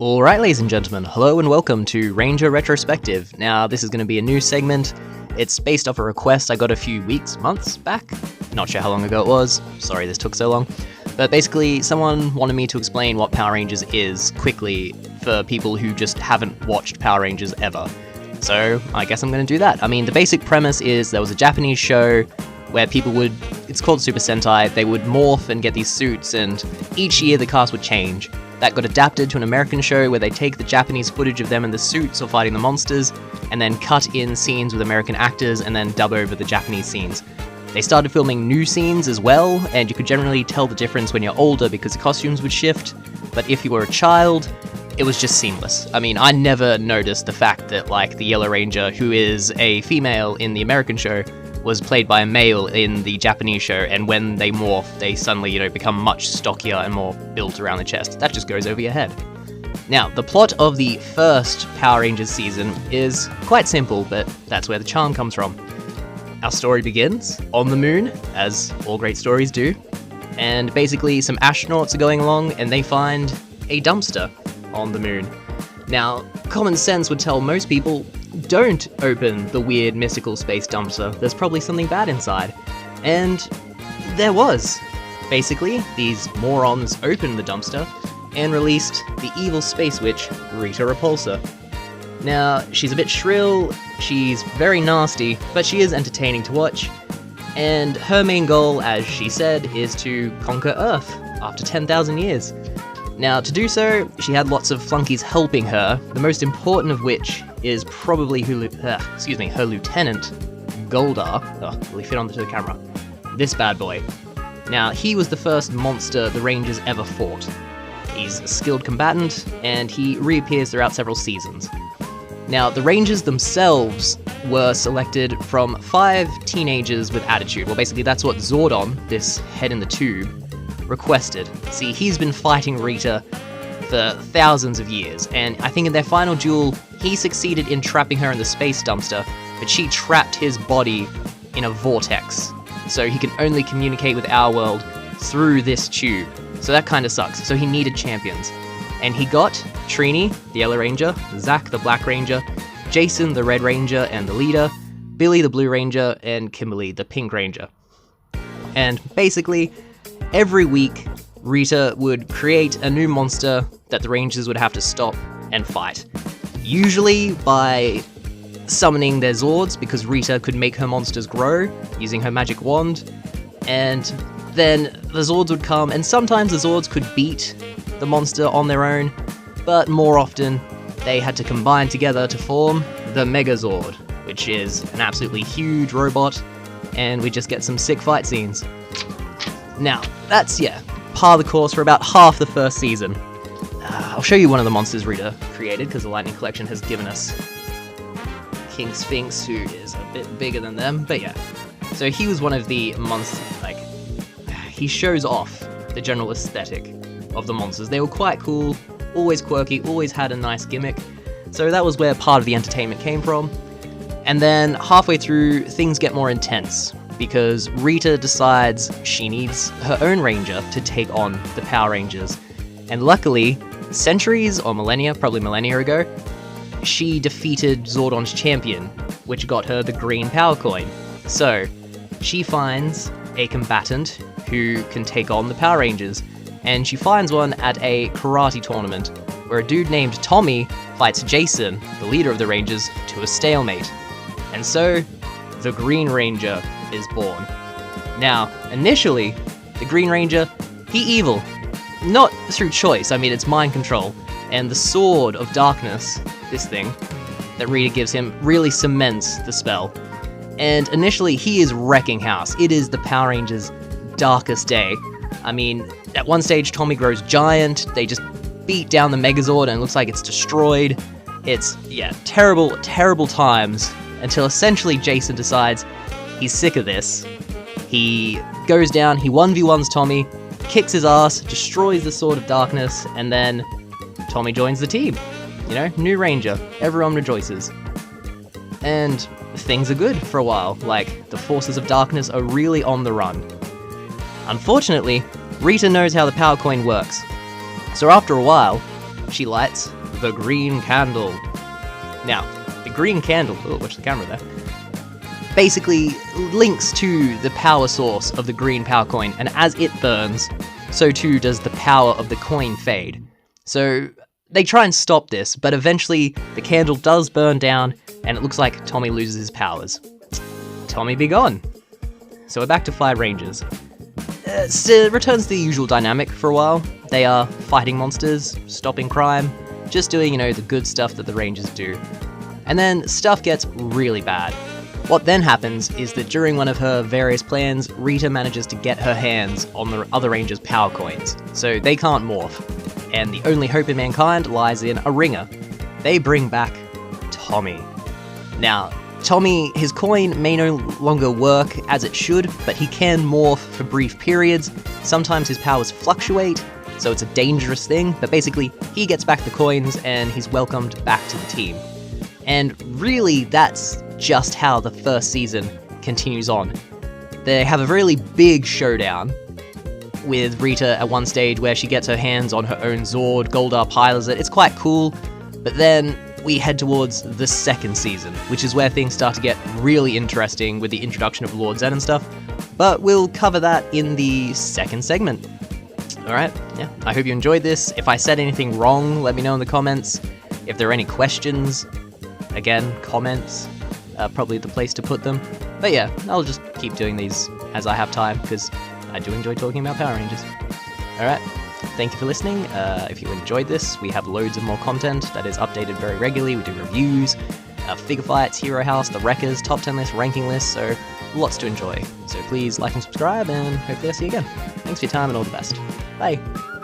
Alright, ladies and gentlemen, hello and welcome to Ranger Retrospective. Now, this is going to be a new segment. It's based off a request I got a few months back. Not sure how long ago it was. Sorry this took so long. But basically, someone wanted me to explain what Power Rangers is quickly for people who just haven't watched Power Rangers ever. So, I guess I'm going to do that. I mean, the basic premise is there was a Japanese show where people would, it's called Super Sentai, they would morph and get these suits, and each year the cast would change. That got adapted to an American show where they take the Japanese footage of them in the suits or fighting the monsters, and then cut in scenes with American actors and then dub over the Japanese scenes. They started filming new scenes as well, and you could generally tell the difference when you're older because the costumes would shift, but if you were a child, it was just seamless. I mean, I never noticed the fact that, like, the Yellow Ranger, who is a female in the American show, was played by a male in the Japanese show, and when they morph, they suddenly, become much stockier and more built around the chest. That just goes over your head. Now, the plot of the first Power Rangers season is quite simple, but that's where the charm comes from. Our story begins on the moon, as all great stories do, and basically some astronauts are going along and they find a dumpster on the moon. Now, common sense would tell most people, don't open the weird mystical space dumpster, there's probably something bad inside. And there was. Basically, these morons opened the dumpster and released the evil space witch, Rita Repulsa. Now, she's a bit shrill, she's very nasty, but she is entertaining to watch, and her main goal, as she said, is to conquer Earth after 10,000 years. Now, to do so, she had lots of flunkies helping her, the most important of which is probably her lieutenant, Goldar. Really fit onto the camera. This bad boy. Now, he was the first monster the Rangers ever fought. He's a skilled combatant, and he reappears throughout several seasons. Now, the Rangers themselves were selected from 5 teenagers with attitude. Well, basically, that's what Zordon, this head in the tube, requested. See, he's been fighting Rita for thousands of years, and I think in their final duel, he succeeded in trapping her in the space dumpster, but she trapped his body in a vortex, so he can only communicate with our world through this tube. So that kinda sucks, so he needed champions. And he got Trini, the Yellow Ranger, Zack, the Black Ranger, Jason, the Red Ranger and the leader, Billy, the Blue Ranger, and Kimberly, the Pink Ranger. And basically, every week, Rita would create a new monster that the Rangers would have to stop and fight. Usually by summoning their Zords, because Rita could make her monsters grow using her magic wand, and then the Zords would come, and sometimes the Zords could beat the monster on their own, but more often they had to combine together to form the Megazord, which is an absolutely huge robot, and we just get some sick fight scenes. Now, that's, par the course for about half the first season. I'll show you one of the monsters Rita created, because the Lightning Collection has given us King Sphinx, who is a bit bigger than them, but yeah. So he was one of the monsters, he shows off the general aesthetic of the monsters. They were quite cool, always quirky, always had a nice gimmick, so that was where part of the entertainment came from. And then halfway through, things get more intense, because Rita decides she needs her own Ranger to take on the Power Rangers. And luckily, centuries or millennia, probably millennia ago, she defeated Zordon's champion, which got her the green power coin. So, she finds a combatant who can take on the Power Rangers, and she finds one at a karate tournament, where a dude named Tommy fights Jason, the leader of the Rangers, to a stalemate. And so, the Green Ranger is born. Now, initially, the Green Ranger, he evil. Not through choice, I mean it's mind control. And the Sword of Darkness, this thing, that Rita gives him, really cements the spell. And initially, he is wrecking house. It is the Power Rangers' darkest day. I mean, at one stage, Tommy grows giant, they just beat down the Megazord and it looks like it's destroyed. It's, terrible, terrible times, until essentially Jason decides he's sick of this. He goes down, he 1v1s Tommy, kicks his ass, destroys the Sword of Darkness, and then Tommy joins the team. New Ranger, everyone rejoices. And things are good for a while, like the forces of darkness are really on the run. Unfortunately, Rita knows how the power coin works. So after a while, she lights the green candle. Now, the green candle, oh, watch the camera there, basically links to the power source of the green power coin, and as it burns, so too does the power of the coin fade. So they try and stop this, but eventually the candle does burn down, and it looks like Tommy loses his powers. Tommy be gone. So we're back to Fire Rangers. It returns to the usual dynamic for a while. They are fighting monsters, stopping crime, just doing, the good stuff that the Rangers do. And then stuff gets really bad. What then happens is that during one of her various plans, Rita manages to get her hands on the other Rangers' power coins, so they can't morph. And the only hope in mankind lies in a ringer. They bring back Tommy. Now, Tommy, his coin may no longer work as it should, but he can morph for brief periods. Sometimes his powers fluctuate, so it's a dangerous thing, but basically he gets back the coins and he's welcomed back to the team. And really, that's just how the first season continues on. They have a really big showdown with Rita at one stage where she gets her hands on her own Zord, Goldar pilots it. It's quite cool, but then we head towards the second season, which is where things start to get really interesting with the introduction of Lord Zed and stuff, but we'll cover that in the second segment. Alright, yeah, I hope you enjoyed this. If I said anything wrong, let me know in the comments. If there are any questions, again, comments, probably the place to put them. But yeah, I'll just keep doing these as I have time, because I do enjoy talking about Power Rangers. Alright, thank you for listening. If you enjoyed this, we have loads of more content that is updated very regularly. We do reviews, figure fights, Hero House, the Wreckers, top 10 lists, ranking lists, so lots to enjoy. So please like and subscribe, and hopefully I'll see you again. Thanks for your time and all the best. Bye!